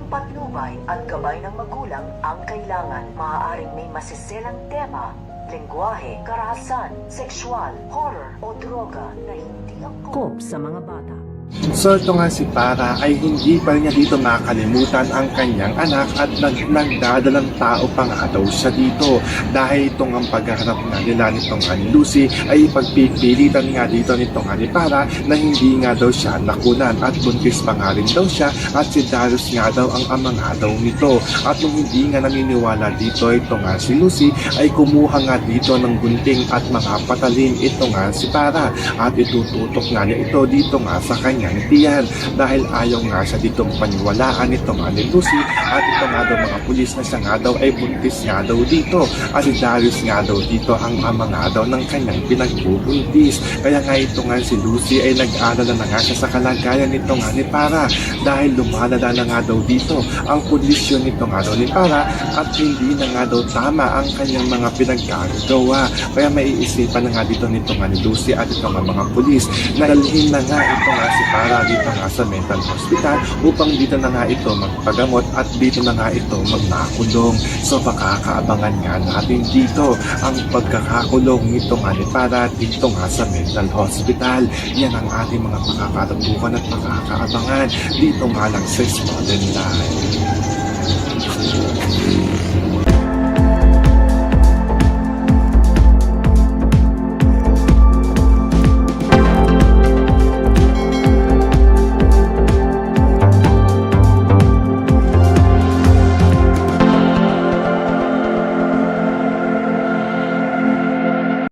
patnubay at gabay ng magulang ang kailangan. Maaaring may masiselang tema, lengguwahe, karahasan, sexual, horror o droga na hindi angkop sa mga bata. So ito nga si Para ay hindi pa niya dito makalimutan ang kanyang anak at nagdadalang tao pa nga daw siya dito dahil itong ang pagharap nga nila nitong ni Lucy ay pagpipilitan nga dito nitong ni Para na hindi nga daw siya nakunan at buntis pa nga rin daw siya at si Darius nga daw ang ama nga daw nito at nung hindi nga naniniwala dito ito nga si Lucy ay kumuha nga dito ng gunting at mga patalim ito nga si Para at itututok nga niya ito dito nga sa kanyang tiyan dahil ayaw nga siya ditong paniwalaan ito nga ni Lucy at ito nga daw mga pulis na siya nga daw ay buntis nga daw dito at si Darius nga daw dito ang ama nga daw ng kanyang pinagbubuntis kaya nga ito nga si Lucy ay nag-alala na nga siya sa kalagayan nito nga ni Para dahil lumalala na nga daw dito ang kondisyon nito nga daw ni Para at hindi na nga daw tama ang kanyang mga pinaggagawa kaya maiisipan na nga dito nito nga ni Lucy at ito nga mga pulis na dalhin na nga ito nga si Para dito nga sa mental hospital upang dito na nga ito magpagamot at dito na nga ito magmakulong. So pakakaabangan nga natin dito ang pagkakakulong nito nga ni Para dito nga sa mental hospital. Yan ang ating mga makakatutukan at makakaabangan dito nga lang sa Stolen Live.